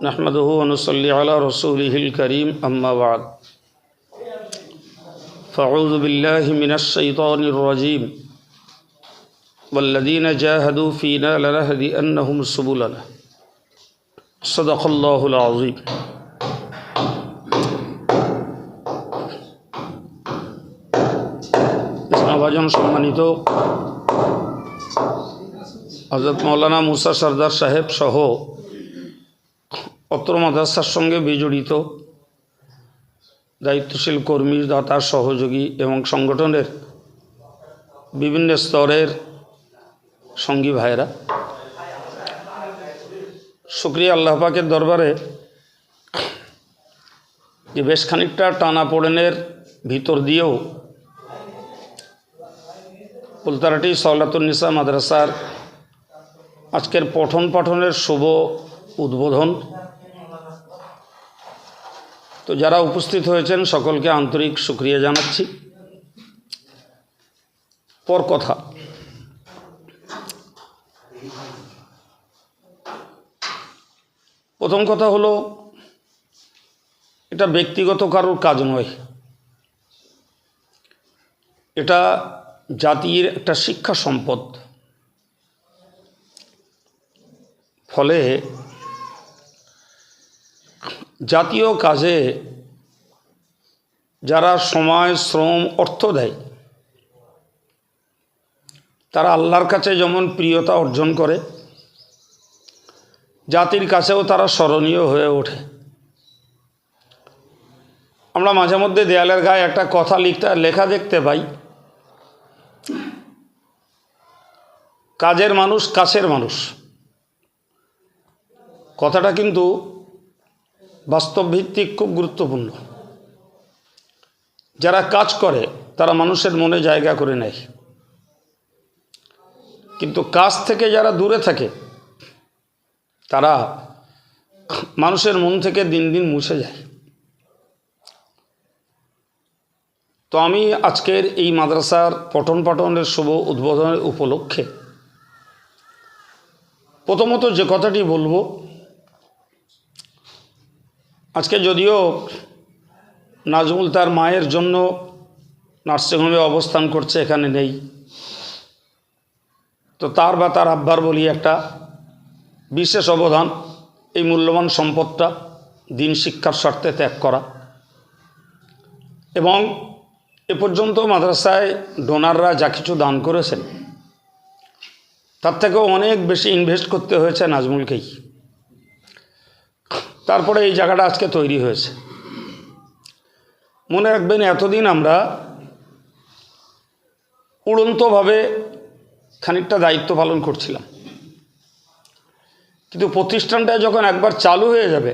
नहमदुहु व नुसल्ली अला रसूलिहिल करीम अम्मा बाद फ़अऊज़ु बिल्लाहि मिनश शैतानिर रजीम वल्लज़ीना जाहदू फ़ीना लनहदियन्नहुम सुबुलना सदक़ल्लाहुल अज़ीम। भाजन सम्मानित हज़रत मौलाना मूसा सरदार साहेब सह अत्र माद्रासार संगे विजड़ित दायित्वशील कर्मी दाता सहयोगी एवं संगठनेर विभिन्न स्तरेर संगी भाईरा शुक्रिया आल्लाह पाकेर दरबारे जे बेश खानिकटा टानापोड़ेनेर भितर दिएও उल्ताराटी सौलातुन्निसा माद्रासार आजकेर पठन पाठनेर शुभ उद्बोधन। तो যারা উপস্থিত হয়েছেন সকলকে আন্তরিক শুকরিয়া জানাচ্ছি। পর কথা, প্রথম কথা হলো এটা ব্যক্তিগত কারোর কাজ নয়, এটা জাতির একটা শিক্ষা সম্পদ। ফলে জাতীয় কাজে যারা সময় শ্রম অর্থ দেয় তারা আল্লাহর কাছে যেমন প্রিয়তা অর্জন করে, জাতির কাছেও তারা স্মরণীয় হয়ে ওঠে। আমরা মাঝে মধ্যে দেয়ালের গায়ে একটা কথা লেখা দেখতে পাই, কাজের মানুষ কাছের মানুষ। কথাটা কিন্তু বাস্তবভিত্তিক, খুব গুরুত্বপূর্ণ। যারা কাজ করে তারা মানুষের মনে জায়গা করে নেয়, কিন্তু কাজ থেকে যারা দূরে থাকে তারা মানুষের মন থেকে দিন দিন মুছে যায়। তো আমি আজকের এই মাদ্রাসার পঠন পাঠনের শুভ উদ্বোধনের উপলক্ষে প্রথমত যে কথাটি বলবো, আজকে যদিও নাজমুল তার মায়ের জন্য নার্সিংহোমে অবস্থান করছে, এখানে নেই, তো তার বা তার আব্বার বলি একটা বিশেষ অবদান এই মূল্যবান সম্পদটা দিন শিক্ষার স্বার্থে ত্যাগ করা। এবং এ পর্যন্ত মাদ্রাসায় ডোনাররা যা কিছু দান করেছেন তার থেকেও অনেক বেশি ইনভেস্ট করতে হয়েছে নাজমুলকেই, তারপরে এই জায়গাটা আজকে তৈরি হয়েছে। মনে রাখবেন, এতদিন আমরা উড়ন্তভাবে খানিকটা দায়িত্ব পালন করছিলাম, কিন্তু প্রতিষ্ঠানটা যখন একবার চালু হয়ে যাবে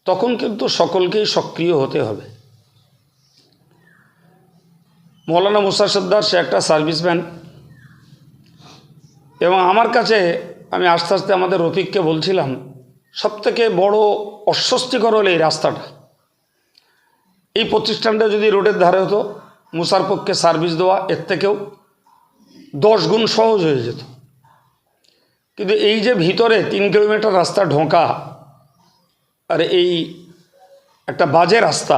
তখন কিন্তু সকলকেই সক্রিয় হতে হবে। মৌলানা মুসা সর্দার সে একটা সার্ভিসম্যান, এবং আমার কাছে আমি আস্তে আস্তে আমাদের রফিককে বলছিলাম, সবথেকে বড় অস্বস্তিকর হলো এই রাস্তাটা। এই প্রতিষ্ঠানটা যদি রোডের ধারে হতো, মুসার পক্ষে সার্ভিস দেওয়া এর থেকেও 10 গুণ সহজ হয়ে যেত। কিন্তু এই যে ভিতরে 3 কিলোমিটার রাস্তা ঢোকা, আর এই একটা বাজে রাস্তা,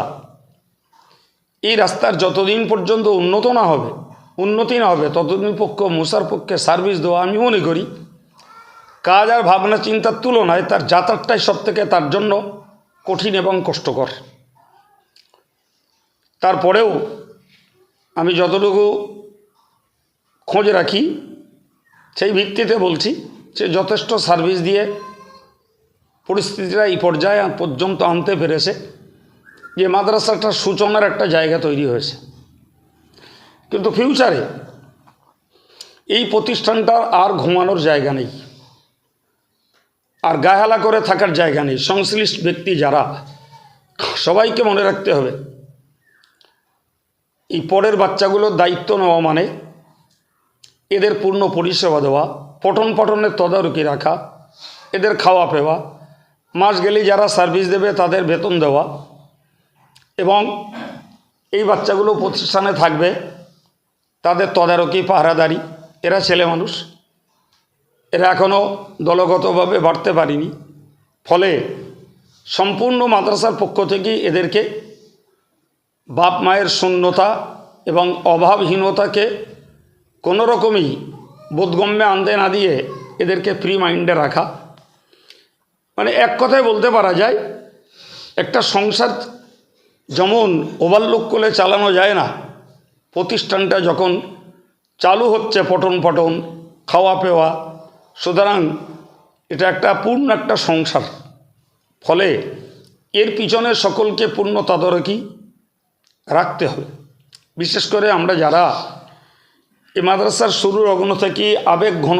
এই রাস্তার যতদিন পর্যন্ত উন্নতি না হবে ততদিন মুসার পক্ষে সার্ভিস দেওয়া, আমি মনে করি কাজ আর ভাবনা চিন্তার তুলনায় তার যাতায়াতটাই সবথেকে তার জন্য কঠিন এবং কষ্টকর। তারপরেও আমি যতটুকু খোঁজ রাখি সেই ভিত্তিতে বলছি যে যথেষ্ট সার্ভিস দিয়ে পরিস্থিতিটা এই পর্যায়ে পর্যন্ত আনতে পেরেছে যে মাদ্রাসাটার সূচনার একটা জায়গা তৈরি হয়েছে। কিন্তু ফিউচারে এই প্রতিষ্ঠানটার আর ঘুমানোর জায়গা নেই, আর গায়েহালা করে থাকার জায়গা নেই। সংশ্লিষ্ট ব্যক্তি যারা, সবাইকে মনে রাখতে হবে এই পরের বাচ্চাগুলোর দায়িত্ব নেওয়া মানে এদের পূর্ণ পরিষেবা দেওয়া, পঠন পাঠনের তদারকি রাখা, এদের খাওয়া পেওয়া, মাস গেলেই যারা সার্ভিস দেবে তাদের বেতন দেওয়া, এবং এই বাচ্চাগুলো প্রতিষ্ঠানে থাকবে তাদের তদারকি পাহারাদারি। এরা ছেলে মানুষ, এরা এখনও দলগতভাবে বাড়তে পারেনি। ফলে সম্পূর্ণ মাদ্রাসার পক্ষ থেকে এদেরকে বাপ মায়ের শূন্যতা এবং অভাবহীনতাকে কোনো রকমই বোধগম্যে আনতে না দিয়ে এদেরকে ফ্রি মাইন্ডে রাখা। মানে এক কথায় বলতে পারা যায়, একটা সংসার যেমন ওভারলোক করে চালানো যায় না, প্রতিষ্ঠানটা যখন চালু হচ্ছে পটন পটন খাওয়া পেওয়া, সুতরাং এটা একটা পূর্ণ একটা সংসার। ফলে এর পিছনে সকলকে পূর্ণ তদারকি রাখতে হবে। বিশেষ করে আমরা যারা এই মাদ্রাসার শুরুর অগ্ন থেকে আবেগ ঘন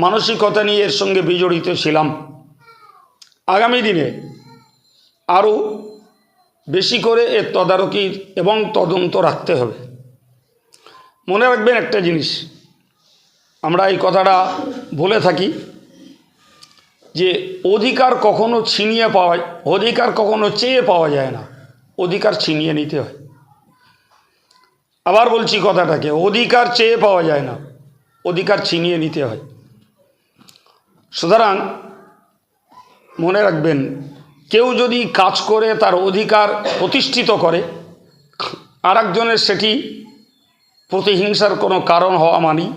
মানসিকতা নিয়ে এর সঙ্গে বিজড়িত ছিলাম, আগামী দিনে আরও বেশি করে এর তদারকি এবং তদন্ত রাখতে হবে। মনে রাখবেন একটা জিনিস, আমরা এই কথাটা বলে থাকি যে অধিকার কখনো ছিনিয়ে পাওয়া, অধিকার কখনো চেয়ে পাওয়া যায় না, অধিকার ছিনিয়ে নিতে হয়। আবার বলছি কথাটাকে, অধিকার চেয়ে পাওয়া যায় না, অধিকার ছিনিয়ে নিতে হয়। সুতরাং মনে রাখবেন, কেউ যদি কাজ করে তার অধিকার প্রতিষ্ঠিত করে, আরেকজনের সেটি প্রতিহিংসার কোনো কারণ হওয়া মানি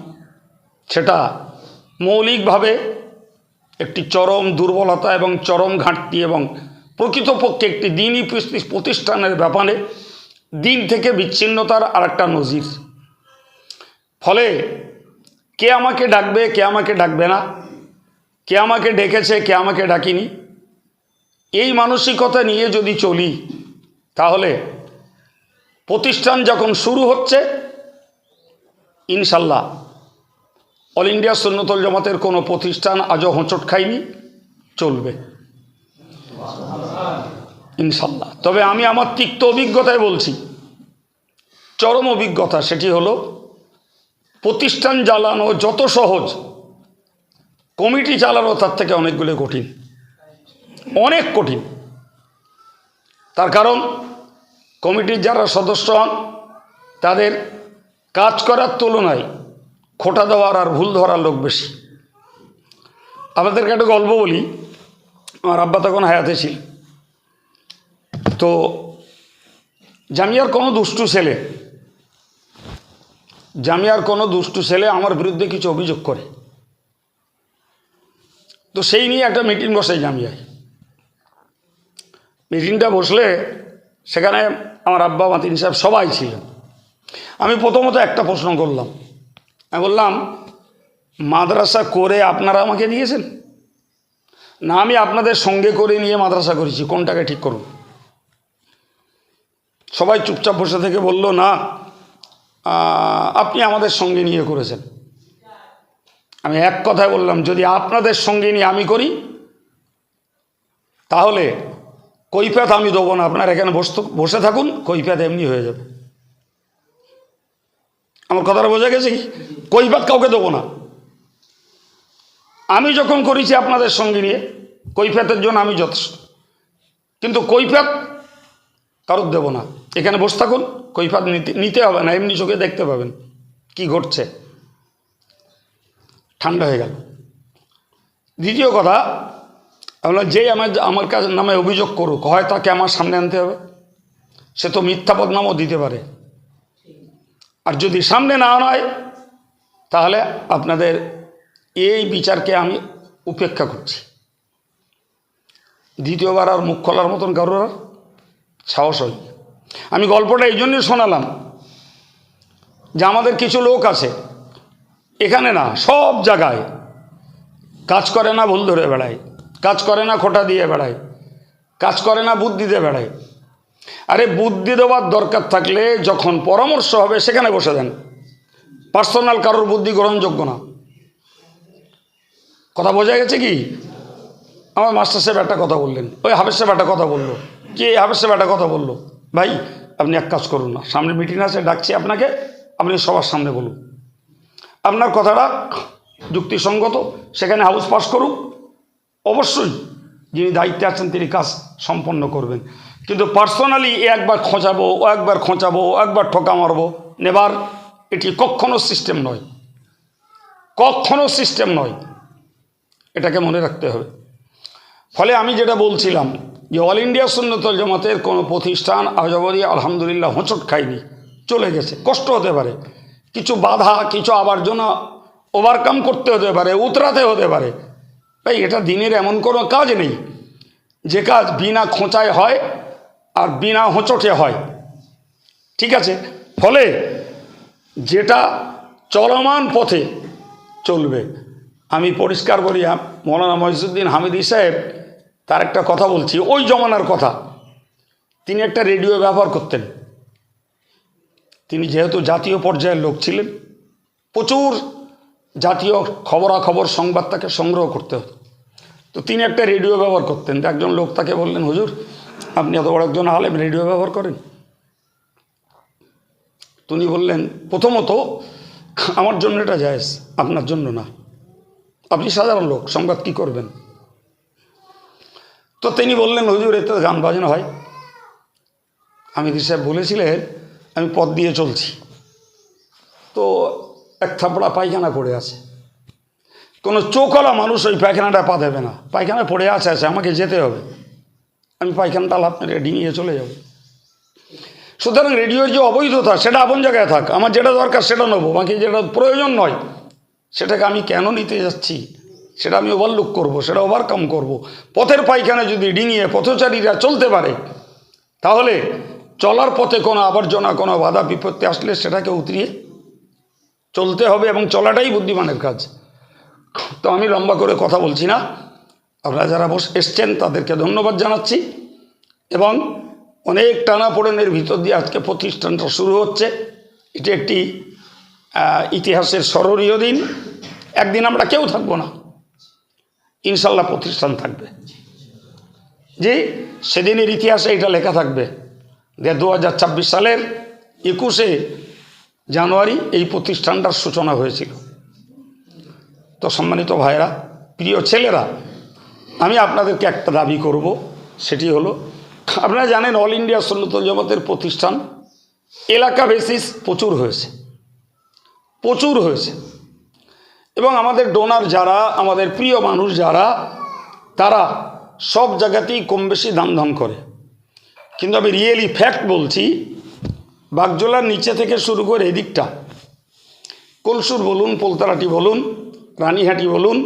সেটা মৌলিকভাবে একটি চরম দুর্বলতা এবং চরম ঘাটতি এবং প্রকৃতপক্ষে একটি দিনই প্রতিষ্ঠানের ব্যাপারে দিন থেকে বিচ্ছিন্নতার আরেকটা নজির। ফলে কে আমাকে ডাকবে, কে আমাকে ডাকবে না, কে আমাকে ডেকেছে, কে আমাকে ডাকিনি, এই মানসিকতা নিয়ে যদি চলি তাহলে প্রতিষ্ঠান যখন শুরু হচ্ছে ইনশাল্লাহ অল ইন্ডিয়া সুন্নতুল জামাতের কোনো প্রতিষ্ঠান আজও হোঁচট খায়নি, চলবে ইনশাল্লাহ। তবে আমি আমার তিক্ত অভিজ্ঞতায় বলছি, চরম অভিজ্ঞতা, সেটি হলো প্রতিষ্ঠান চালানো যত সহজ, কমিটি চালানো তার থেকে অনেকগুলো কঠিন, অনেক কঠিন। তার কারণ কমিটির যারা সদস্য হন তাদের কাজ করার তুলনায় খোঁটা দেওয়ার আর ভুল ধরার লোক বেশি। আপনাদেরকে একটা গল্প বলি। আমার আব্বা তখন হায়াতে ছিল, তো জামিয়ার কোনো দুষ্টু ছেলে আমার বিরুদ্ধে কিছু অভিযোগ করে, তো সেই নিয়ে একটা মিটিং বসে জামিয়ায়। মিটিংটা বসলে সেখানে আমার আব্বা মাতিন সাহেব সবাই ছিলেন। আমি প্রথমত একটা প্রশ্ন করলাম, আমি বললাম, মাদ্রাসা করে আপনারা আমাকে দিয়েছেন না আমি আপনাদের সঙ্গে করে নিয়ে মাদ্রাসা করেছি, কোনটাকে ঠিক করুন? সবাই চুপচাপ বসে থেকে বলল, না আপনি আমাদের সঙ্গে নিয়ে করেছেন। আমি এক কথায় বললাম, যদি আপনাদের সঙ্গে নিয়ে আমি করি তাহলে কৈফিয়ত আমি দেবো না, আপনারা এখানে বসে থাকুন, কৈফিয়ত এমনি হয়ে যাবে। আমার কথাটা বোঝা গেছে কি? কৈফিয়ত কাউকে দেবো না। আমি যখন করেছি আপনাদের সঙ্গে নিয়ে, কৈফিয়তের জন্য আমি যথেষ্ট, কিন্তু কৈফিয়ত কারোর দেবো না। এখানে বসে থাকুন, কৈফিয়ত নিতে হবে না, এমনি চোখে দেখতে পাবেন কি ঘটছে। ঠান্ডা হয়ে গেল। দ্বিতীয় কথা, আমরা যেই আমার কাছে নামে অভিযোগ করুক, হয় তাকে আমার সামনে আনতে হবে, সে তো মিথ্যা বদনামও দিতে পারে। আর যদি সামনে না আনায় তাহলে আপনাদের এই বিচারকে আমি উপেক্ষা করছি। দ্বিতীয়বার আর মুখ খোলার মতন কারোর আর সাহস হয়। আমি গল্পটা এই জন্যই শোনালাম যে আমাদের কিছু লোক আছে এখানে না, সব জায়গায় কাজ করে না, ভুল ধরে বেড়ায়, কাজ করে না, খোঁটা দিয়ে বেড়ায়, কাজ করে না, বুদ্ধি দিয়ে বেড়ায়। আরে বুদ্ধি দেওয়ার দরকার থাকলে যখন পরামর্শ হবে সেখানে বসে দেন। পার্সোনাল কারোর বুদ্ধি গ্রহণযোগ্য না। কথা বোঝা গেছে কি? আমার মাস্টার সাহেব একটা কথা বললেন, ওই হাফেজ সাহেব একটা কথা বললো, কি হাফেজ সাহেব একটা কথা বললো, ভাই আপনি এক কাজ করুন না, সামনে মিটিং আছে, ডাকছি আপনাকে, আপনি সবার সামনে বলুন, আপনার কথাটা যুক্তিসঙ্গত, সেখানে হাউস পাস করুক, অবশ্যই যিনি দায়িত্বে আছেন তিনি কাজ সম্পন্ন করবেন। কিন্তু পার্সোনালি একবার খোঁচাবো, ও একবার খোঁচাবো, ও একবার ঠোকা মারবো, নেবার, এটি কখনো সিস্টেম নয়। কখনো সিস্টেম নয়, এটাকে মনে রাখতে হবে। ফলে আমি যেটা বলছিলাম যে অল ইন্ডিয়া সুন্নাতুল জামাতের কোনো প্রতিষ্ঠান আজ অবধি আলহামদুলিল্লাহ হোঁচট খায়নি, চলে গেছে। কষ্ট হতে পারে, কিছু বাধা, কিছু আবর্জনা ওভারকাম করতে হতে পারে, উতরাতে হতে পারে। ভাই এটা দিনের এমন কোনো কাজ নেই যে কাজ বিনা খোঁচায় হয় আর বিনা হোঁচটে হয়, ঠিক আছে? ফলে যেটা চলমান পথে চলবে, আমি পরিষ্কার বলি, মৌলানা মহিউদ্দিন হামিদি সাহেব তার একটা কথা বলছি, ওই জমানার কথা। তিনি একটা রেডিও ব্যবহার করতেন। তিনি যেহেতু জাতীয় পর্যায়ের লোক ছিলেন, প্রচুর জাতীয় খবরাখবর সংবাদ তাকে সংগ্রহ করতে হতো। তো তিনি একটা রেডিও ব্যবহার করতেন। একজন লোক তাকে বললেন, হুজুর আপনি এত বড় একজন আলেম, রেডিও ব্যবহার করেন? তিনি বললেন, প্রথমত আমার জন্য এটা জায়েজ, আপনার জন্য না। আপনি সাধারণ লোক, সংবাদ কি করবেন? তো তিনি বললেন, হুজুর এতে গান বাজনা হয়। হামিদি সাহেব বলেছিলেন, আমি পথ দিয়ে চলছি, তো এক থাপড়া পায়খানা পড়ে আছে, কোনো চোখওয়ালা মানুষ ওই পায়খানাটা পা দেবে না। পায়খানা পড়ে আছে, আমাকে যেতে হবে, আমি পায়খানাটা লাভ মেরে ডিঙিয়ে চলে যাব। সুতরাং রেডিওর যে অবৈধতা সেটা আপন জায়গায় থাক, আমার যেটা দরকার সেটা নেবো, বাকি যেটা প্রয়োজন নয় সেটাকে আমি কেন নিতে যাচ্ছি সেটা আমি ওভারলুক করব, সেটা ওভারকাম করব। পথের পায়খানা যদি ডিঙিয়ে পথচারীরা চলতে পারে, তাহলে চলার পথে কোনো আবর্জনা, কোনো বাধা বিপত্তি আসলে সেটাকে উতরিয়ে চলতে হবে, এবং চলাটাই বুদ্ধিমানের কাজ। তো আমি লম্বা করে কথা বলছি না, আপনারা যারা এসছেন তাদেরকে ধন্যবাদ জানাচ্ছি, এবং অনেক টানাপোড়েনের ভিতর দিয়ে আজকে প্রতিষ্ঠানটা শুরু হচ্ছে। এটি একটি ইতিহাসের স্মরণীয় দিন। একদিন আমরা কেউ থাকবো না, ইনশাল্লাহ প্রতিষ্ঠান থাকবে। যে সেদিনের ইতিহাসে এটা লেখা থাকবে যে 2026 সালের 21শে জানুয়ারি এই প্রতিষ্ঠানটার সূচনা হয়েছিল। তো সম্মানিত ভাইরা, প্রিয় ছেলেরা, আমি আপনাদেরকে একটা দাবি করব, সেটি হলো, আপনারা জানেন অল ইন্ডিয়া সুন্নাতুল জামাতের প্রতিষ্ঠান এলাকা বেসিস প্রচুর হয়েছে, এবং আমাদের ডোনার যারা, আমাদের প্রিয় মানুষ যারা, তারা সব জায়গাতেই কম বেশি দান ধান করে। কিন্তু আমি রিয়েলি ফ্যাক্ট বলছি, বাগজোলার নিচে থেকে শুরু করে এদিকটা, কলসুর বলুন, পোলতারাটি বলুন, রানীহাটি বলুন,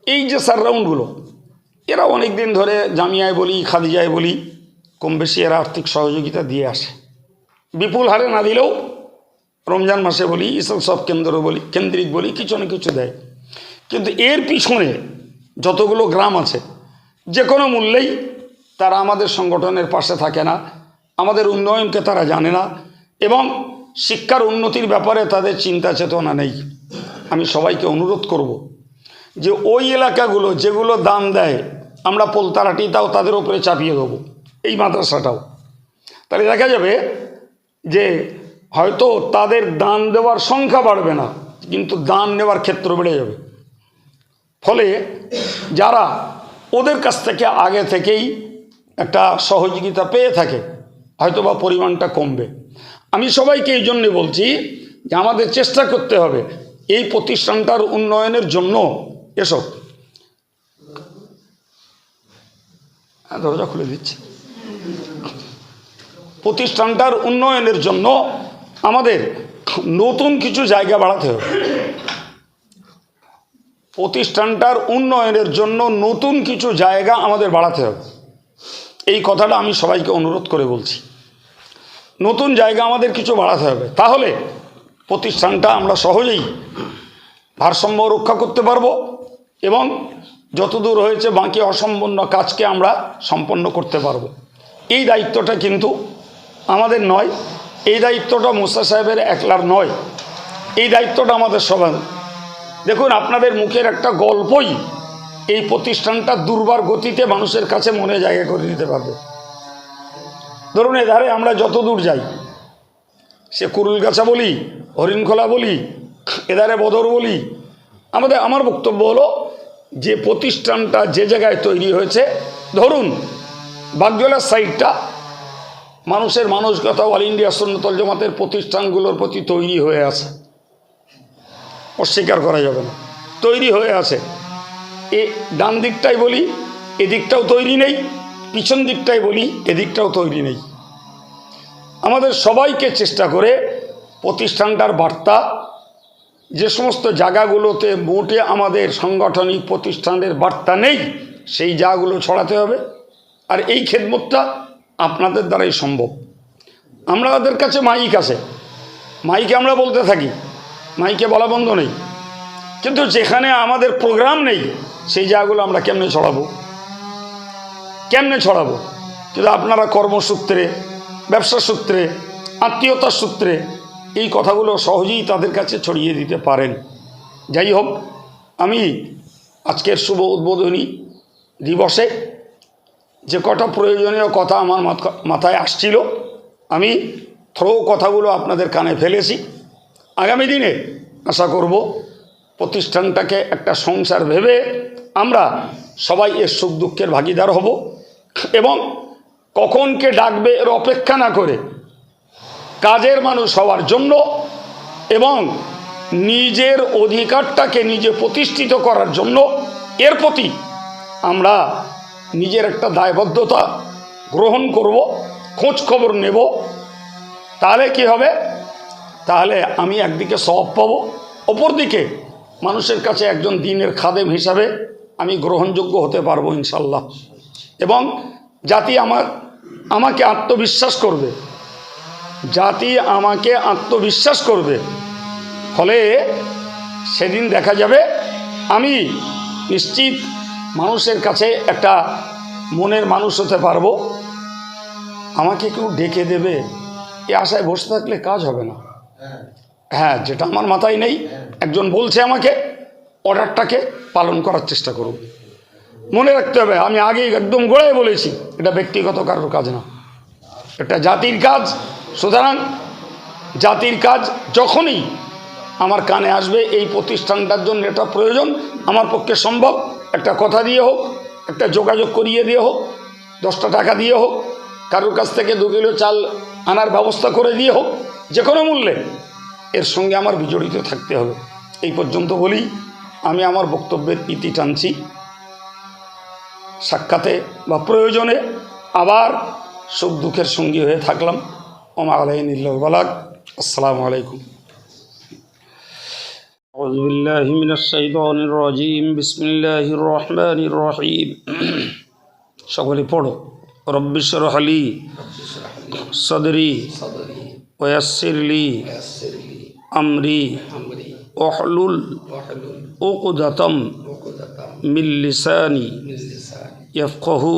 এই যে সাররাউন্ডগুলো, এরা অনেক দিন ধরে জামিয়ায় বলি, খাদিজায় বলি, কম বেশি এরা আর্থিক সহযোগিতা দিয়ে আসে। বিপুল হারে না দিলেও রমজান মাসে বলি, ইসল সব কেন্দ্রিক বলি, কিছু না কিছু দেয়। কিন্তু এর পিছনে যতগুলো গ্রাম আছে, যে কোনো মূল্যেই তারা আমাদের সংগঠনের পাশে থাকে না, আমাদের উন্নয়নকে তারা জানে না, এবং শিক্ষার উন্নতির ব্যাপারে তাদের চিন্তা চেতনা নেই। আমি সবাইকে অনুরোধ করব যে ওই এলাকাগুলো যেগুলো দান দেয়, আমরা পোলতারাটিটাও তাদের উপরে চাপিয়ে দেবো, এই মাদ্রাসাটাও। তাহলে দেখা যাবে যে হয়তো তাদের দান দেওয়ার সংখ্যা বাড়বে না, কিন্তু দান নেওয়ার ক্ষেত্র বেড়ে যাবে। ফলে যারা ওদের কাছ থেকে আগে থেকেই একটা সহযোগিতা পেয়ে থাকে, হয়তোবা পরিমাণটা কমবে। আমি সবাইকে এই জন্যে বলছি যে আমাদের চেষ্টা করতে হবে এই প্রতিষ্ঠানটার উন্নয়নের জন্য। এসব দরজা খুলে দিচ্ছি। প্রতিষ্ঠানটার উন্নয়নের জন্য আমাদের নতুন কিছু জায়গা বাড়াতে হবে। প্রতিষ্ঠানটার উন্নয়নের জন্য নতুন কিছু জায়গা আমাদের বাড়াতে হবে। এই কথাটা আমি সবাইকে অনুরোধ করে বলছি। নতুন জায়গা আমাদের কিছু বাড়াতে হবে, তাহলে প্রতিষ্ঠানটা আমরা সহজেই ভারসাম্য রক্ষা করতে পারবো, এবং যতদূর হয়েছে বাকি অসম্পূর্ণ কাজকে আমরা সম্পন্ন করতে পারবো। এই দায়িত্বটা কিন্তু আমাদের নয়, এই দায়িত্বটা মুসা সাহেবের একলার নয়, এই দায়িত্বটা আমাদের সবার। দেখুন, আপনাদের মুখের একটা গল্পই এই প্রতিষ্ঠানটা দুর্বার গতিতে মানুষের কাছে মনে জায়গা করে দিতে পারবে। ধরুন, এধারে আমরা যত দূর যাই, সে কুরুলগাছা বলি, হরিণখোলা বলি, এধারে বদর বলি, আমার বক্তব্য হলো যে প্রতিষ্ঠানটা যে জায়গায় তৈরি হয়েছে, ধরুন বাগজোলার সাইডটা মানুষের মানসিকতা অল ইন্ডিয়া সুন্নাতুল জামাতের প্রতিষ্ঠানগুলোর প্রতি তৈরি হয়ে আছে। অস্বীকার করা যাবে না, তৈরি হয়ে আছে। এ ডান দিকটাই বলি এদিকটাও তৈরি নেই, পিছন দিকটাই বলি এদিকটাও তৈরি নেই। আমাদের সবাইকে চেষ্টা করে প্রতিষ্ঠানটার বার্তা যে সমস্ত জায়গাগুলোতে মোটে আমাদের সাংগঠনিক প্রতিষ্ঠানের বার্তা নেই সেই জায়গাগুলো ছড়াতে হবে। আর এই খেদমতটা আপনাদের দ্বারাই সম্ভব। আমাদের কাছে মাইক আছে, মাইকে আমরা বলতে থাকি, মাইকে বলা বন্ধ নেই, কিন্তু যেখানে আমাদের প্রোগ্রাম নেই সেই জায়গাগুলো আমরা কেমনে ছড়াবো? কিন্তু আপনারা কর্মসূত্রে, ব্যবসা সূত্রে, আত্মীয়তার সূত্রে এই কথাগুলো সহজেই তাদের কাছে ছড়িয়ে দিতে পারেন। যাই হোক, আমি আজকের শুভ উদ্বোধনী দিবসে যে কটা প্রয়োজনীয় কথা আমার মাথায় আসছিল আমি কথাগুলো আপনাদের কানে ফেলেছি। আগামী দিনে আশা করব প্রতিষ্ঠানটাকে একটা সংসার ভেবে আমরা সবাই এর সুখ দুঃখের ভাগিদার হব এবং কখন কে ডাকবে এর অপেক্ষা না করে কাজের মানুষ হওয়ার জন্য এবং নিজের অধিকারটাকে নিজে প্রতিষ্ঠিত করার জন্য এর প্রতি আমরা নিজের একটা দায়বদ্ধতা গ্রহণ করব, খোঁজ খবর নেব। তাহলে কি হবে? তাহলে আমি একদিকে সওয়াব পাবো, অপরদিকে মানুষের কাছে একজন দ্বীনের খাদেম হিসাবে আমি গ্রহণযোগ্য হতে পারবো ইনশাল্লাহ। এবং জাতি আমাকে আত্মবিশ্বাস করবে, ফলে সেদিন দেখা যাবে আমি নিশ্চিত মানুষের কাছে একটা মনের মানুষ হতে পারবো। আমাকে কেউ ডেকে দেবে এ আশায় বসে থাকলে কাজ হবে না। হ্যাঁ, যেটা আমার মাথায় নেই, একজন বলছে আমাকে, অর্ডারটাকে পালন করার চেষ্টা করব। মনে রাখতে হবে, আমি আগেই একদম গোড়ায় বলেছি, এটা ব্যক্তিগত কারোর কাজ না, এটা জাতির কাজ। সুতরাং জাতির কাজ যখনই আমার কানে আসবে এই প্রতিষ্ঠানটার জন্য এটা প্রয়োজন, আমার পক্ষে সম্ভব, একটা কথা দিয়ে হোক, একটা যোগাযোগ করিয়ে দিয়ে হোক, 10টা টাকা দিয়ে হোক, কারোর কাছ থেকে 2 কিলো চাল আনার ব্যবস্থা করে দিয়ে হোক, যে কোনো মূল্যে এর সঙ্গে আমার বিজড়িত থাকতে হবে। এই পর্যন্ত বলি আমি আমার বক্তব্যের ইতি টানছি। সাক্ষাতে বা প্রয়োজনে আবার সুখ দুঃখের সঙ্গী হয়ে থাকলাম। ওমা আলাইহিল বালাগ। আসসালামু আলাইকুম। আউযু বিল্লাহি মিনাশ শাইতানির রাজীম। বিসমিল্লাহির রহমানির রহিম। সকলে পড়ো। রব্বি শরহ লি সদরি ওয়া ইয়াসসির লি আমরি ওয়াহলুল উকদাতাম মিন লিসানি ইয়াফকাহু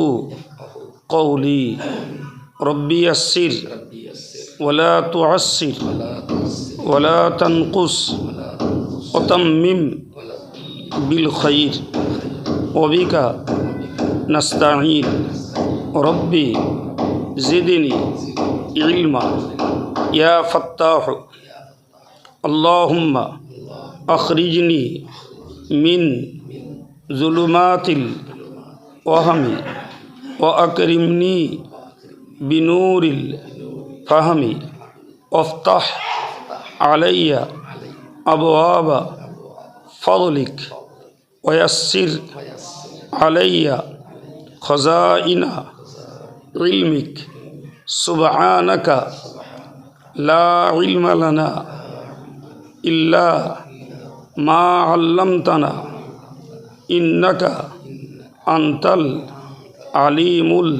কওলি। রব্বি ইয়াসসির ওয়ালা তুআসসির ওয়ালা তানকুস ওয়াতাম্মিম বিল খাইর ওয়াবিকা নাস্তাঈন। রব্বি জিদনি ইলমা ইয়া ফাত্তাহু। আল্লাহুম্মা আখরিজনি মিন যুলুমাতিল ওয়াহমি ওয়া আকরিমনি বিনুরিল ফাহমি ওয়াফতাহ আলাইয়া আবওয়াবা ফাদলিক ওয়া ইয়াসসির আলাইয়া খাযাইনা ইলমিক। সুবহানাকা লা ইলমা লানা ইল্লা মা আল্লামতানা ইন্নাকা আনতাল আলিমুল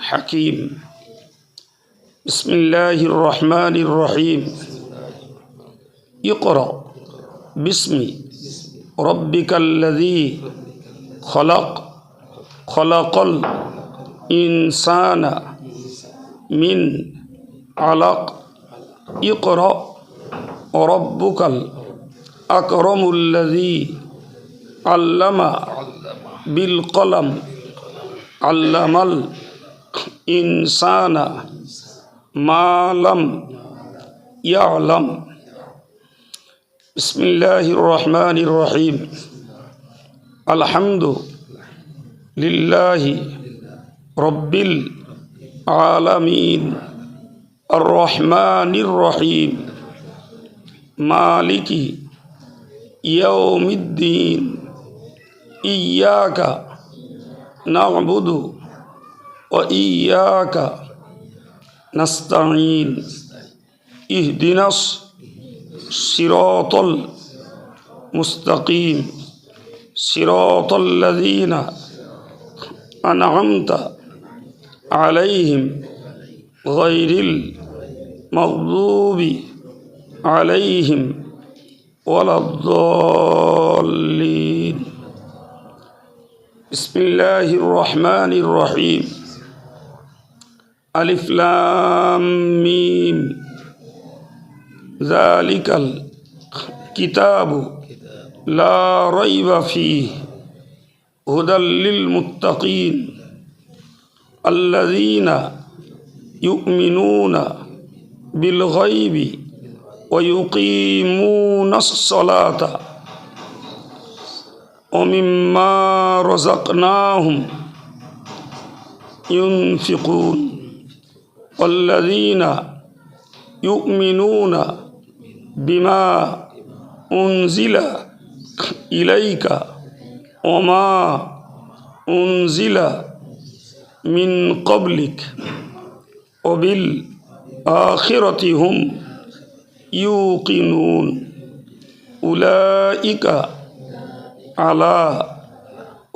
হাকিম। বিসমিল্লাহির রহমানির রহিম। ইকরা বিসমি রব্বিকাল্লাযী খলাক খলাকাল ইনসানা মিন আলাক। ইকরা রব্বুকাল আকরামুল্লাযী আল্লামা বিল কলম আল্লামাল ইনসানা মা লাম ইয়ালাম। বিসমিল্লাহির রহমানির রহিম। আলহামদুলিল্লাহি রব্বিল আলামিন আর রহমানির রহিম মালিকি ইয়াউমিদ্দিন ইয়্যাকা না'বুদু ওয়া ইয়্যাকা নাস্তাঈন ইহদিনাস সিরাতাল মুস্তাকিম সিরাতাল লাযীনা আন'আমতা আলাইহিম গায়রিল মাগদুবি আলাইহিম ওয়ালাদ-দাল্লিন। বিসমিল্লাহির রহমানির রহিম। আলিফ লাম মিম। যালিকাল কিতাবু লা রাইবা ফীহি হুদাল লিল মুত্তাকিন আল্লাযীনা ইউমিনুনা বিল গায়বি ওয়া ইউকিমুনাস সালাতা ওয়া মিম্মা রাযাকনাহুম ইউনফিকুন ওয়াল্লাযীনা ইউমিনুনা বিমা উনজিলা ইলাইকা ওয়া মা উনজিলা মিন ক্বাবলিক ওয়া বিল আখিরাতি হুম ইউকিনুন উলাইকা আলা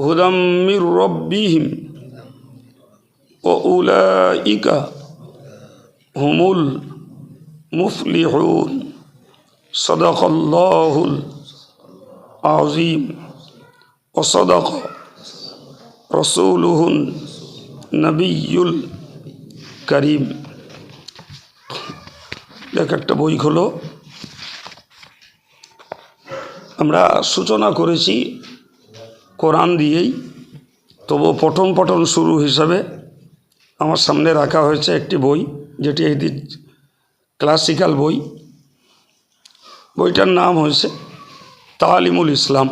হুদাম মির রাব্বিহিম ওয়া উলাইকা হুমুল মুফলিহুন। সাদাকাল্লাহুল আযীম ওয়া সাদাকা রাসূলুহুন নবিয়্যুল করিম। একটা বই খোলো। আমরা সূচনা করেছি কোরআন দিয়েই, তবু পঠন পঠন শুরু হিসাবে আমার সামনে রাখা হয়েছে একটি বই, যেটি একটি ক্লাসিক্যাল বই। বইটার নাম হয়েছে তালিমুল ইসলাম,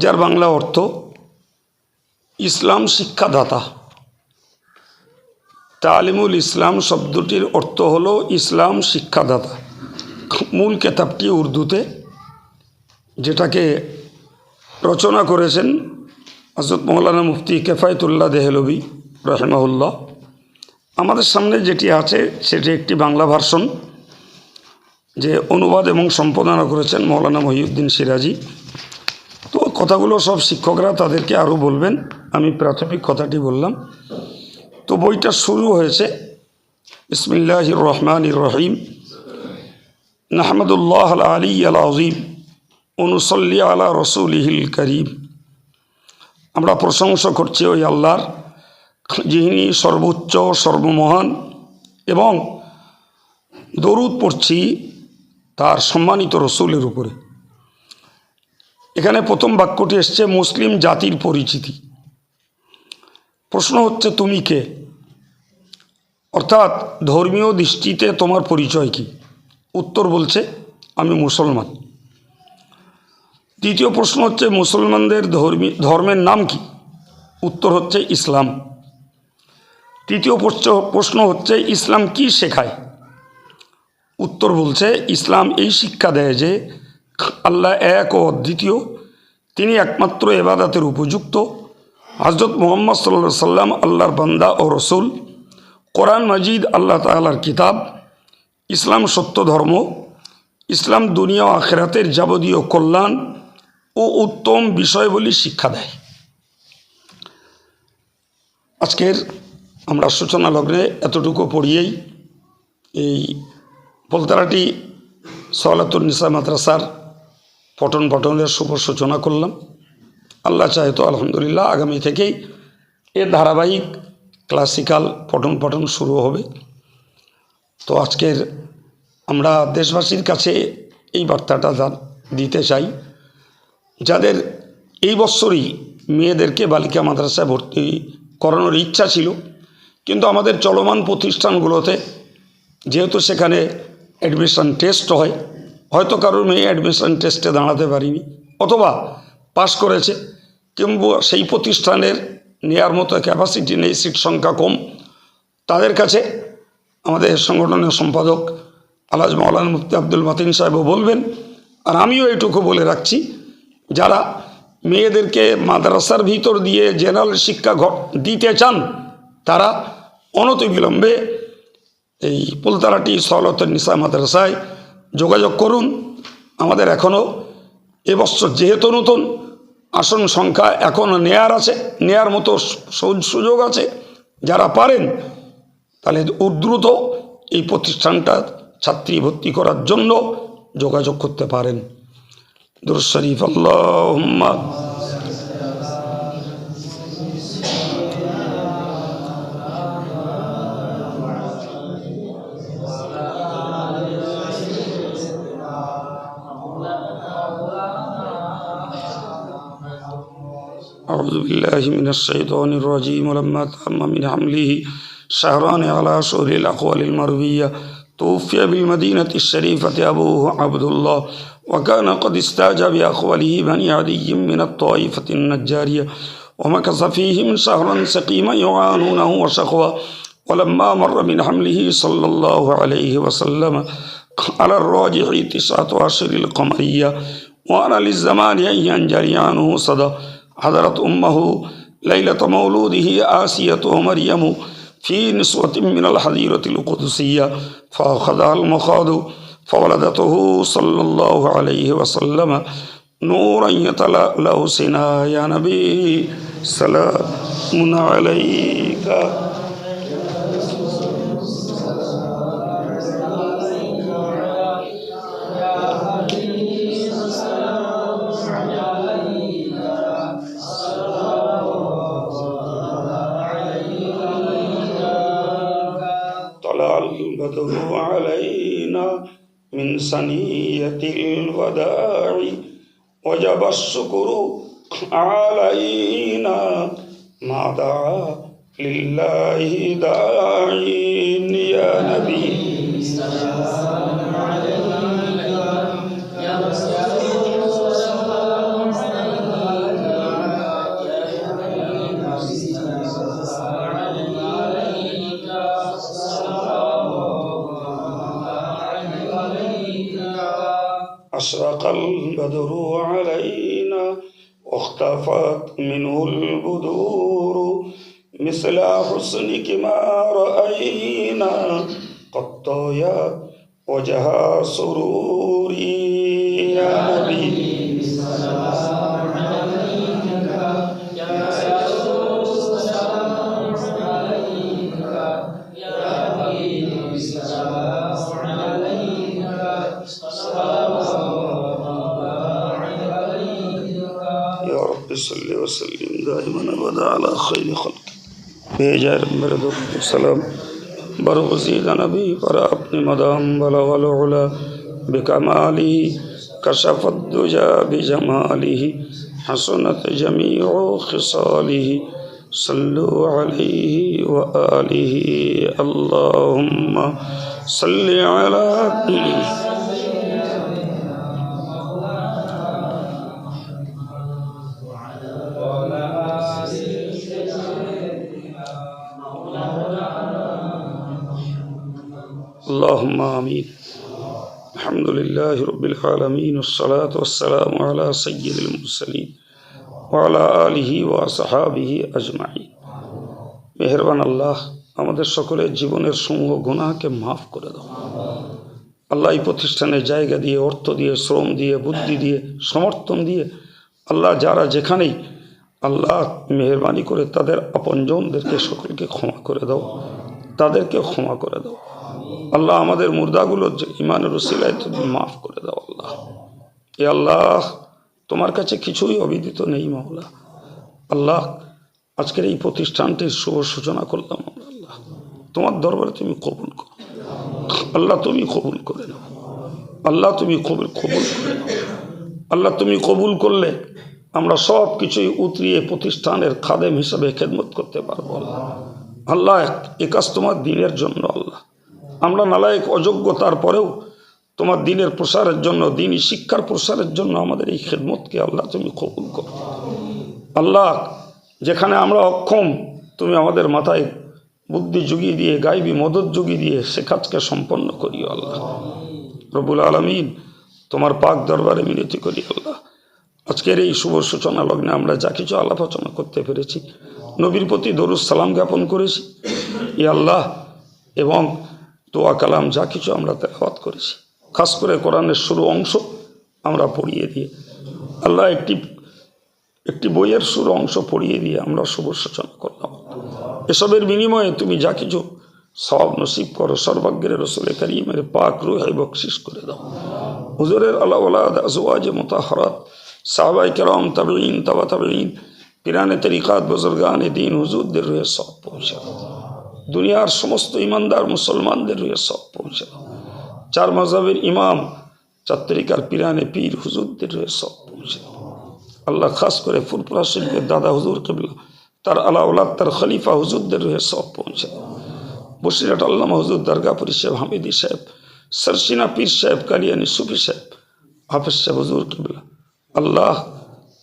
যার বাংলা অর্থ ইসলাম শিক্ষাদাতা। তালিমুল ইসলাম শব্দটির অর্থ হলো ইসলাম শিক্ষাদাতা। মূল কেতাবটি উর্দুতে, যেটাকে রচনা করেছেন হযরত মৌলানা মুফতি কিফায়াতুল্লাহ দেহলভী রাহিমাহুল্লাহ। আমাদের সামনে যেটি আছে সেটি একটি বাংলা ভার্সন, যে অনুবাদ এবং সম্পাদনা করেছেন মৌলানা মহিউদ্দিন সিরাজি। তো কথাগুলো সব শিক্ষকরা তাদেরকে আরও বলবেন, আমি প্রাথমিক কথাটি বললাম। তো বইটা শুরু হয়েছে বিসমিল্লাহির রহমানির রহিম। নাহমাদুল্লাহ আল আলিয়্যিল আযীম ওয়া নুসাল্লি আলা রাসূলিহিল কারীম। আমরা প্রশংসা করছি ওই আল্লাহর, যিনি সর্বোচ্চ সর্বমহান, এবং দরুদ পড়ছি তার সম্মানিত রসুলের উপরে। এখানে প্রথম বাক্যটি এসছে মুসলিম জাতির পরিচিতি। প্রশ্ন হচ্ছে তুমি কে, অর্থাৎ ধর্মীয় দৃষ্টিতে তোমার পরিচয় কি? উত্তর বলছে আমি মুসলমান। দ্বিতীয় প্রশ্ন হচ্ছে মুসলমানদের ধর্মের নাম কি? উত্তর হচ্ছে ইসলাম। তৃতীয় প্রশ্ন হচ্ছে ইসলাম কি শেখায়? উত্তর বলছে ইসলাম এই শিক্ষা দেয় যে আল্লাহ এক ও অদ্বিতীয়, তিনি একমাত্র ইবাদতের উপযুক্ত। হযরত মুহাম্মদ সাল্লাল্লাহু আলাইহি সাল্লাম আল্লাহর বান্দা ও রসুল। কোরআন মাজিদ আল্লাহ তাআলার কিতাব। ইসলাম সত্য ধর্ম। ইসলাম দুনিয়া ও আখিরাতের যাবতীয় কল্যাণ ও উত্তম বিষয়বলী শিক্ষা দেয়। আজকের আমরা সূচনা লগ্নে এতটুকু পড়িয়েই এই পলতারাটি সওলাতুন নিসা মাদ্রাসার পঠনের শুভ সূচনা করলাম। আল্লাহ চাহে তো আলহামদুলিল্লাহ আগামী থেকেই এর ধারাবাহিক ক্লাসিক্যাল পঠন শুরু হবে। তো আজকের আমরা দেশবাসীর কাছে এই বার্তাটা দিতে চাই, যাদের এই বৎসরই মেয়েদেরকে বালিকা মাদ্রাসায় ভর্তি করানোর ইচ্ছা ছিল, কিন্তু আমাদের চলমান প্রতিষ্ঠানগুলোতে যেহেতু সেখানে অ্যাডমিশন টেস্ট হয়, হয়তো কারোর মেয়ে অ্যাডমিশন টেস্টে দাঁড়াতে পারিনি, অথবা পাস করেছে, কিংবা সেই প্রতিষ্ঠানের নেয়ার মতো ক্যাপাসিটি নেই, সিট সংখ্যা কম, তাদের কাছে আমাদের সংগঠনের সম্পাদক আলহাজ মাওলানা মুফতি আব্দুল মতিন সাহেবও বলবেন, আর আমিও এটুকু বলে রাখছি, যারা মেয়েদেরকে মাদ্রাসার ভিতর দিয়ে জেনারেল শিক্ষা দিতে চান তারা অনতিবিলম্বে এই পুলতারাটি সওলাতুন নিসা মাদ্রাসায় যোগাযোগ করুন। আমাদের এখনও এবছর যেহেতু নতুন, আসন সংখ্যা এখনও নেয়ার মতো সুযোগ আছে। যারা পারেন তাহলে দ্রুত এই প্রতিষ্ঠানটা ছাত্রী ভর্তি করার জন্য যোগাযোগ করতে পারেন। দুরূদ শরীফ আল্লাহুম্মা أعوذ بالله من الشيطان الرجيم ولما تم من حمله شهران على شهر الأقوال المروية توفي بالمدينة الشريفة أبوه عبد الله وكان قد استاجى بأقواله بني عدي من الطائفة النجارية ومكث فيهم شهرا سقيما يعانونه وشقوى ولما مر من حمله صلى الله عليه وسلم على الراجح 9 أشهر القمرية وأنا للزمان أن ينجلي عنه صدى حضرت أمه ليلة مولوده آسية ومريم في نسوة من الحظيرة القدسية فأخذها المخاض فولدته صلى الله عليه وسلم نورا يتلألأ سنا يا نبي سلام عليك البدر علينا من ثنية الوداع وجب الشكر علينا ما دعا لله داعين يا نبي أشرق البدر علينا واختفت منه البدور مثل حسنك ما رأينا قط يا وجه سروري يا نبي صلی وسلم دائما ابدا على خیر خلق بھیجا میرے درود سلام برگزیدہ نبی پر اپنے مدام بلغ العلا بکمالہ کشف الدجى بجمالہ حسنت جمیع خصالہ صلوا علیہ وآلہ اللہم صلی علی اللهم آمين الحمد لله رب العالمين والصلاة والسلام على سيد المرسلين وعلى آله وصحابه أجمعين মেহেরবান আল্লাহ আমাদের সকলের জীবনের সমূহ গুনাহকে মাফ করে দাও আল্লাহ। এই প্রতিষ্ঠানে জায়গা দিয়ে, অর্থ দিয়ে, শ্রম দিয়ে, বুদ্ধি দিয়ে, সমর্থন দিয়ে আল্লাহ যারা যেখানেই আল্লাহ মেহেরবানি করে তাদের আপনজনদেরকে সকলকে ক্ষমা করে দাও, তাদেরকে ক্ষমা করে দাও আল্লাহ। আমাদের মুর্দাগুলোর যে ইমানের উসিলায় তুমি মাফ করে দাও আল্লাহ। এ আল্লাহ তোমার কাছে কিছুই অবিদিত নেই মাওলা। আল্লাহ আজকের এই প্রতিষ্ঠানটির শুভ সূচনা করলাম আল্লাহ, তোমার দরবারে তুমি কবুল করো আল্লাহ, তুমি কবুল করে নাও আল্লাহ, তুমি কবুল করে নাও আল্লাহ। তুমি কবুল করলে আমরা সব কিছুই উতরিয়ে প্রতিষ্ঠানের খাদেম হিসাবে খেদমত করতে পারবো আল্লাহ। আল্লাহ এ কাজ তোমার দিনের জন্য আল্লাহ। আমরা নালায়েক অযোগ্য, তারপরেও তোমার দিনের প্রসারের জন্য, দিনই শিক্ষার প্রসারের জন্য আমাদের এই খেদমতকে আল্লাহ তুমি কবুল করো আল্লাহ। যেখানে আমরা অক্ষম, তুমি আমাদের মাথায় বুদ্ধি জুগিয়ে দিয়ে, গাইবী মদত জুগিয়ে দিয়ে সে কাজকে সম্পন্ন করিও আল্লাহ রব্বুল আলামিন। তোমার পাক দরবারে মিনতি করি আল্লাহ, আজকের এই শুভ সূচনা লগ্নে আমরা যা কিছু আলাপ আলোচনা করতে পেরেছি, নবীর প্রতি দরুদ সালাম জ্ঞাপন করেছি ইয়া আল্লাহ, এবং দোয়া কালাম যা কিছু আমরা তেলাওয়াত করেছি, খাস করে কোরআনের শুরু অংশ আমরা পড়িয়ে দিয়ে আল্লাহ একটি বইয়ের শুরু অংশ পড়িয়ে দিয়ে আমরা শুভ সূচনা করলাম। এসবের বিনিময়ে তুমি যা কিছু সওয়াব নসিব করো, সর্বাগ্যের রসুল করিমের পাক রুহে বকশিশ করে দাও। হুজুরের আলা ওলাদ আজওয়াজে মুতাহহারাত, সাহাবায়ে কেরাম, তাবেঈন, তাবা তাবেঈন, পিরানে তরিকাত, বুজুর্গানে দ্বীন, হুজুরদের রুহে সওয়াব পৌঁছে দাও। দুনিয়ার সমস্ত ইমানদার মুসলমানদের রুহে সওয়াব পৌঁছে দাও। চার মাযহাবের ইমাম, চার তরিকার পিরানে পীর, হুজুরদের রুহে সওয়াব পৌঁছে দাও। আল্লাহ খাস করে ফুরফুরা শরীফের দাদা হুজুর কিবলা, তার আলা ওলাদ, তার খলিফা হুজুরদের রুহে সওয়াব পৌঁছে দাও। বসিরহাট আল্লামা হুজুর দরগাপুরি সাহেব, হামিদি সাহেব, সরসিনা পীর সাহেব, কালিয়ানি সুফি সাহেব, হাফেজ সাহেব হুজুর কিবলা, আল্লাহ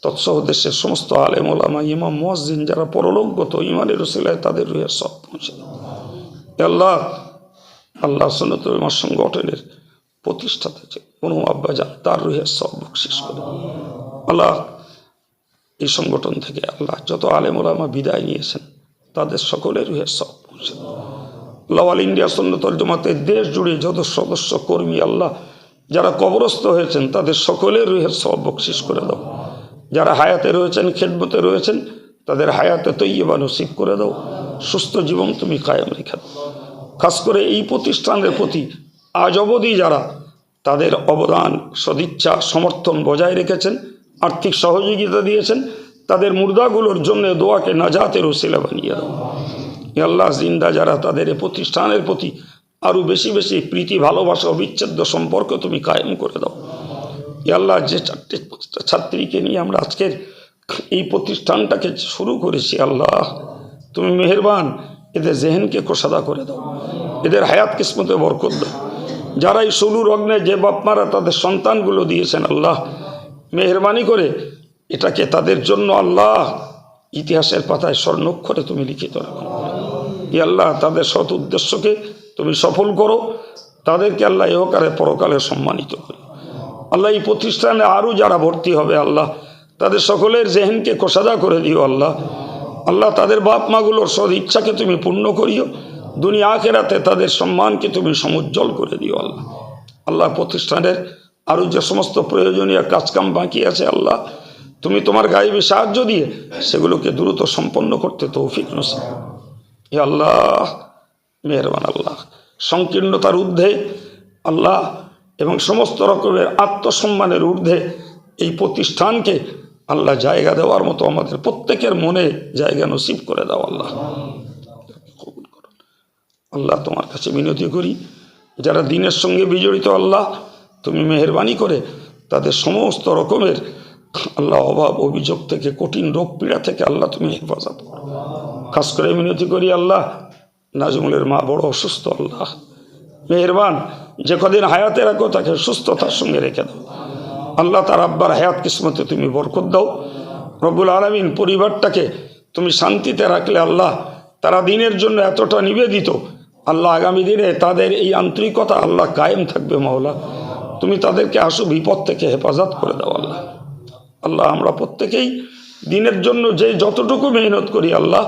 তৎসহ দেশের সমস্ত আলেম ওলামা, ইমাম, মুয়াজ্জিন যারা পরলোকগত ইমানের রসিলায় তাদের রুহে সওয়াব পৌঁছে দাও। আল্লাহ আল্লাহ সুন্নাতুল উম্মাহ সংগঠনের প্রতিষ্ঠাতা যে কোনো আব্বাজান, তার রুহে সওয়াব বকশিশ করে দাও। আল্লাহ এই সংগঠন থেকে আল্লাহ যত আলেম ওলামা বিদায় নিয়েছেন তাদের সকলের রুহে সওয়াব পৌঁছে দাও। আল্লাহ অল ইন্ডিয়া সুন্নাতুল জামাতের দেশ জুড়ে যত সদস্য কর্মী আল্লাহ যারা কবরস্থ হয়েছেন তাদের সকলের রুহের সওয়াব বকশিশ করে দাও। যারা হায়াতে রয়েছেন, খেদমতে রয়েছেন, তাদের হায়াতে তৈয়বা নসিব করে দাও। সুস্থ জীবন তুমি কায়েম রেখে দাও। খাস করে এই প্রতিষ্ঠানের প্রতি আজ অবধি যারা তাদের অবদান, সদিচ্ছা, সমর্থন বজায় রেখেছেন, আর্থিক সহযোগিতা দিয়েছেন, তাদের মুর্দাগুলোর জন্য দোয়াকে নাজাতের ওসিলা বানিয়ে দাও। আল্লাহ জিন্দা যারা, তাদের এই প্রতিষ্ঠানের প্রতি আরও বেশি বেশি প্রীতি, ভালোবাসা, অবিচ্ছেদ্য সম্পর্ক তুমি কায়েম করে দাও। আল্লাহ যে 4টি ছাত্রীকে নিয়ে আমরা আজকের এই প্রতিষ্ঠানটাকে শুরু করেছি, আল্লাহ তুমি মেহেরবান, এদের জেহেনকে কোষাদা করে দাও, এদের হায়াত কিসমতে বরকত দাও। যারা এই সরু লগ্নে যে বাপমারা তাদের সন্তানগুলো দিয়েছেন আল্লাহ, মেহেরবানি করে এটাকে তাদের জন্য আল্লাহ ইতিহাসের পাতায় স্বর্ণাক্ষরে তুমি লিখিত রাখো। আল্লাহ তাদের সৎ উদ্দেশ্যকে তুমি সফল করো, তাদেরকে আল্লাহ ইহকালে পরকালে সম্মানিত করো। আল্লাহ এই প্রতিষ্ঠানে আরও যারা ভর্তি হবে আল্লাহ তাদের সকলের জেহেনকে কোষাদা করে দিও আল্লাহ। আল্লাহ তাদের বাপ মাগুলোর সদ ইচ্ছাকে তুমি পূর্ণ করিও, দুনিয়া আখেরাতে তাদের সম্মানকে তুমি সমুজ্জ্বল করে দিও আল্লাহ। আল্লাহ প্রতিষ্ঠানের আরও যে সমস্ত প্রয়োজনীয় কাজকাম বাকি আছে আল্লাহ তুমি তোমার গায়েবী সাহায্য দিয়ে সেগুলোকে দ্রুত সম্পন্ন করতে তৌফিক নসিব। হে আল্লাহ মেহেরবান আল্লাহ, সংকীর্ণতার ঊর্ধ্বে আল্লাহ এবং সমস্ত রকমের আত্মসম্মানের ঊর্ধ্বে এই প্রতিষ্ঠানকে আল্লাহ জায়গা দেওয়ার মতো আমাদের প্রত্যেকের মনে জায়গা নসিব করে দাও আল্লাহ। কবুল করো আল্লাহ, তোমার কাছে মিনতি করি যারা দিনের সঙ্গে বিজড়িত আল্লাহ তুমি মেহেরবানি করে তাদের সমস্ত রকমের আল্লাহ অভাব অভিযোগ থেকে, কঠিন রোগ পীড়া থেকে আল্লাহ তুমি হেফাজত করো। খাস করে মিনতি করি আল্লাহ নাজমুলের মা বড় অসুস্থ, আল্লাহ মেহেরবান যে কদিন হায়াতে রাখো তাকে সুস্থতার সঙ্গে রেখে দাও আল্লাহ। তার আব্বার হায়াত কিসমতে তুমি বরকত দাও রব্বুল আলামিন। পরিবারটাকে তুমি শান্তিতে রাখলে আল্লাহ, তারা দিনের জন্য এতটা নিবেদিত আল্লাহ, আগামী দিনে তাদের এই আন্তরিকতা আল্লাহ কায়েম থাকবে মাওলা। তুমি তাদেরকে আশু বিপদ থেকে হেফাজত করে দাও আল্লাহ। আল্লাহ আমরা প্রত্যেকেই দিনের জন্য যে যতটুকু মেহনত করি আল্লাহ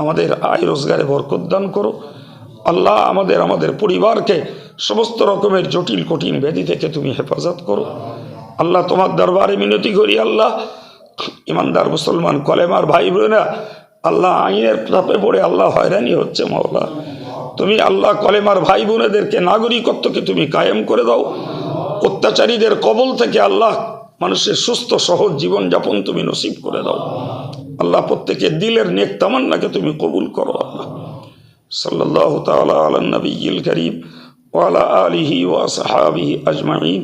আমাদের আয় রোজগারে বরকত দান করো আল্লাহ। আমাদের পরিবারকে সমস্ত রকমের জটিল কঠিন ব্যাধি থেকে তুমি হেফাজত করো আল্লাহ। তোমার দরবারে মিনতি করি আল্লাহ, ইমানদার মুসলমান কলেমার ভাই বোনেরা আল্লাহ আইনের চাপে পড়ে আল্লাহ হয়রানি হচ্ছে মাওলা। তুমি আল্লাহ কলেমার ভাই বোনেদেরকে নাগরিকত্বকে তুমি কায়েম করে দাও। অত্যাচারীদের কবল থেকে আল্লাহ মানুষের সুস্থ সহজ জীবনযাপন তুমি নসিব করে দাও আল্লাহ। প্রত্যেকের দিলের নেক তামান্নাকে তুমি কবুল করো আল্লাহ। সাল্লাল্লাহু তাআলা আলা নবিয়্যিল কারীম ওয়া আলা আলিহি ওয়া আসহাবিহি আজমাইন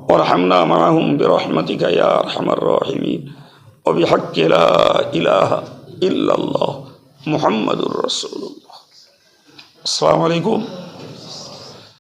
ওয়ারহামনা মাআহুম বিরহমাতিকা ইয়া আরহামার রাহিমিন ওয়া বিহাক্কি লা ইলাহা ইল্লাল্লাহ মুহাম্মাদুর রাসূলুল্লাহ। আসসালামু আলাইকুম।